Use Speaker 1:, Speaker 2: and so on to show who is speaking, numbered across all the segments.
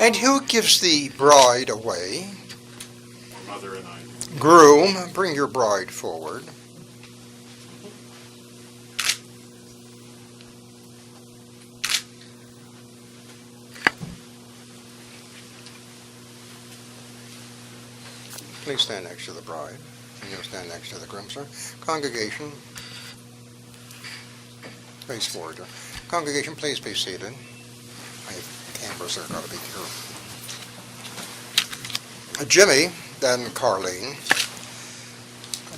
Speaker 1: And who gives the bride away?
Speaker 2: My mother and I.
Speaker 1: Groom, bring your bride forward. Please stand next to the bride, and you'll stand next to the groom, sir. Congregation, face forward. Congregation, please be seated. My cameras are got to be here. Jimmy, then Carlene.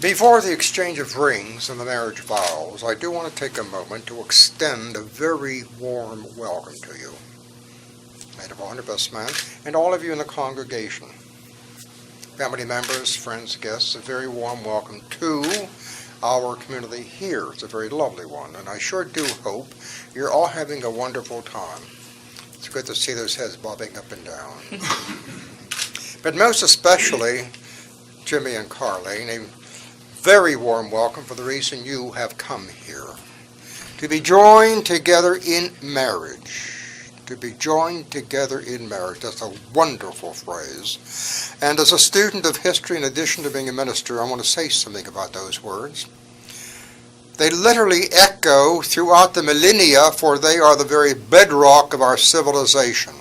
Speaker 1: Before the exchange of rings and the marriage vows, I do want to take a moment to extend a very warm welcome to you, maid of honor, best man, and all of you in the congregation. Family members, friends, guests, a very warm welcome to our community here. It's a very lovely one, and I sure do hope you're all having a wonderful time. It's good to see those heads bobbing up and down. But most especially, Jimmy and Carlene, a very warm welcome for the reason you have come here. To be joined together in marriage. To be joined together in marriage. That's a wonderful phrase. And as a student of history, in addition to being a minister, I want to say something about those words. They literally echo throughout the millennia, for they are the very bedrock of our civilization.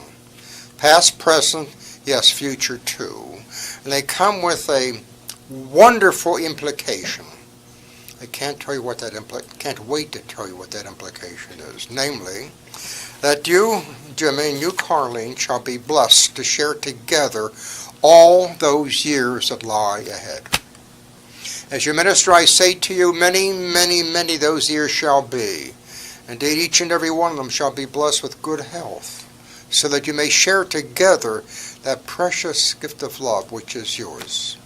Speaker 1: Past, present, yes, future too. And they come with a wonderful implication. I can't tell you what that can't wait to tell you what that implication is. Namely, that you, Jimmy, and you, Carlene, shall be blessed to share together all those years that lie ahead. As your minister, I say to you, many, many, many those years shall be. Indeed, each and every one of them shall be blessed with good health, so that you may share together that precious gift of love which is yours.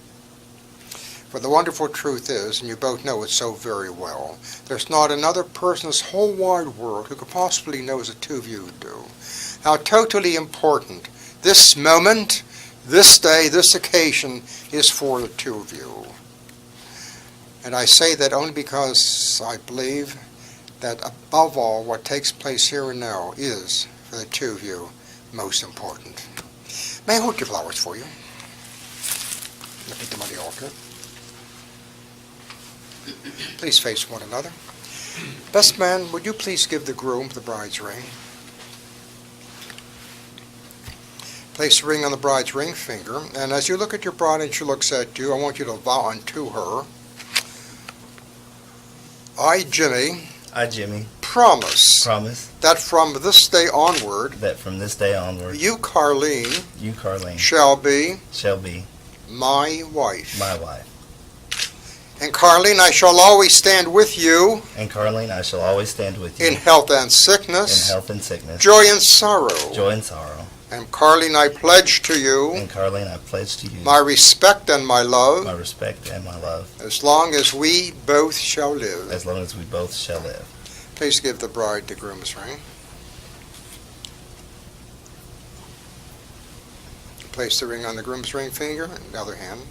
Speaker 1: For the wonderful truth is, and you both know it so very well, there's not another person in this whole wide world who could possibly know as the two of you do how totally important this moment, this day, this occasion is for the two of you. And I say that only because I believe that above all, what takes place here and now is, for the two of you, most important. May I hold your flowers for you? Let me put them on the altar. Please face one another. Best man, would you please give the groom the bride's ring? Place the ring on the bride's ring finger, and as you look at your bride and she looks at you, I want you to vow unto her, I, Jimmy, promise that from this day onward, you, Carlene, shall be my wife. And Carlene, I shall always stand with you.
Speaker 3: In
Speaker 1: health and sickness. Joy and sorrow. And Carlene, I pledge to you. My respect and my love. As long as we both shall live. Please give the bride the groom's ring. Place the ring on the groom's ring finger, and the other hand.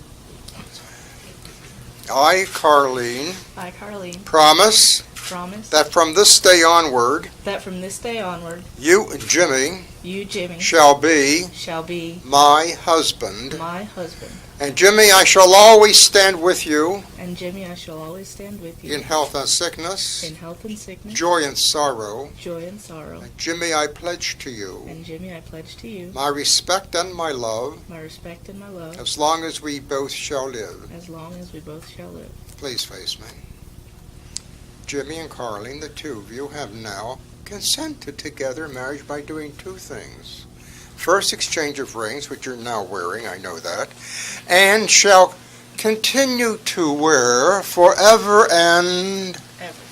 Speaker 1: I, Carlene, promise that from this day onward, you, Jimmy, shall be my husband. And Jimmy, I shall always stand with you. In health and sickness. Joy and sorrow. And Jimmy, I pledge to you. My respect and my love. As long as we both shall live. Please face me. Jimmy and Carlene, the two of you, have now consented together in marriage by doing two things. First, exchange of rings, which you're now wearing, I know that, and shall continue to wear forever and ever.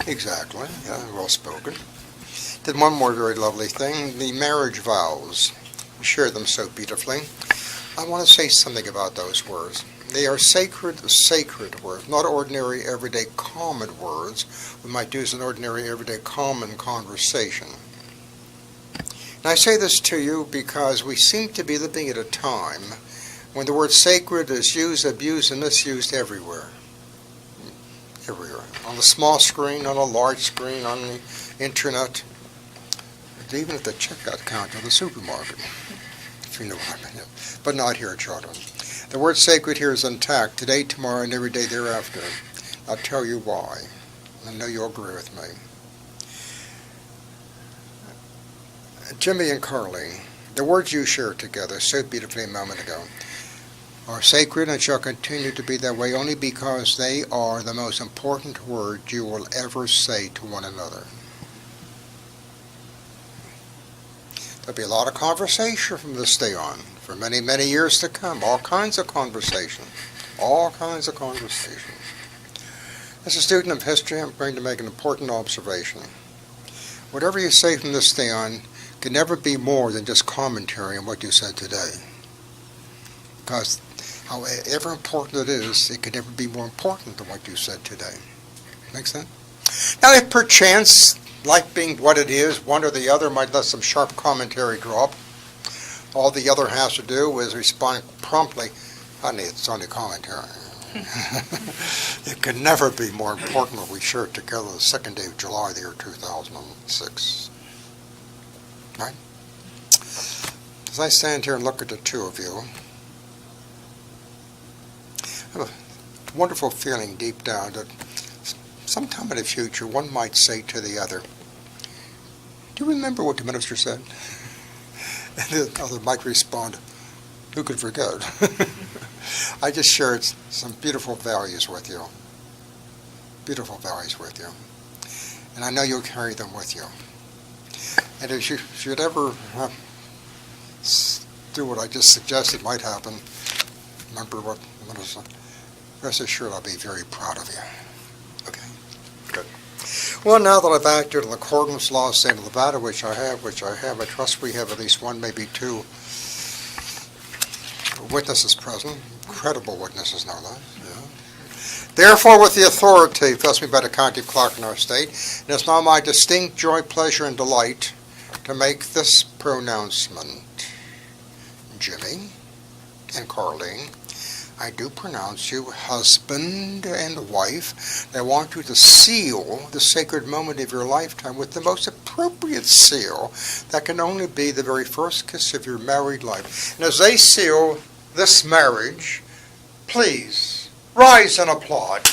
Speaker 1: Exactly, yeah, well spoken. Then one more very lovely thing, the marriage vows. You share them so beautifully. I want to say something about those words. They are sacred words, not ordinary, everyday, common words we might use in ordinary, everyday, common conversation. And I say this to you because we seem to be living at a time when the word sacred is used, abused, and misused everywhere. Everywhere. On the small screen, on a large screen, on the internet, even at the checkout counter of the supermarket. you know what I mean. But not here, children. The word sacred here is intact today, tomorrow, and every day thereafter. I'll tell you why. I know you'll agree with me. Jimmy and Carly, the words you shared together so beautifully a moment ago, are sacred and shall continue to be that way only because they are the most important words you will ever say to one another. There'll be a lot of conversation from this day on, for many, many years to come. All kinds of conversation. All kinds of conversation. As a student of history, I'm going to make an important observation. Whatever you say from this day on can never be more than just commentary on what you said today. Because however important it is, it can never be more important than what you said today. Make sense? Now, if perchance, life being what it is, one or the other might let some sharp commentary drop, all the other has to do is respond promptly, honey, it's only commentary. It can never be more important than we shared together the 2nd day of July, the year 2006. Right? As I stand here and look at the two of you, I have a wonderful feeling deep down that sometime in the future one might say to the other, do you remember what the minister said? And the other might respond, who could forget? I just shared some beautiful values with you. Beautiful values with you. And I know you'll carry them with you. And if you should ever do what I just suggested might happen, remember what is, rest assured I'll be very proud of you. Okay? Good. Well, now that I've acted in accordance with the law of the state of Nevada, which I have, I trust we have at least one, maybe two witnesses present, credible witnesses no less. Yeah. Therefore, with the authority vested by the county clerk in our state, it is now my distinct joy, pleasure, and delight to make this pronouncement. Jimmy and Carleen, I do pronounce you husband and wife. I want you to seal the sacred moment of your lifetime with the most appropriate seal that can only be the very first kiss of your married life. And as they seal this marriage, please rise and applaud.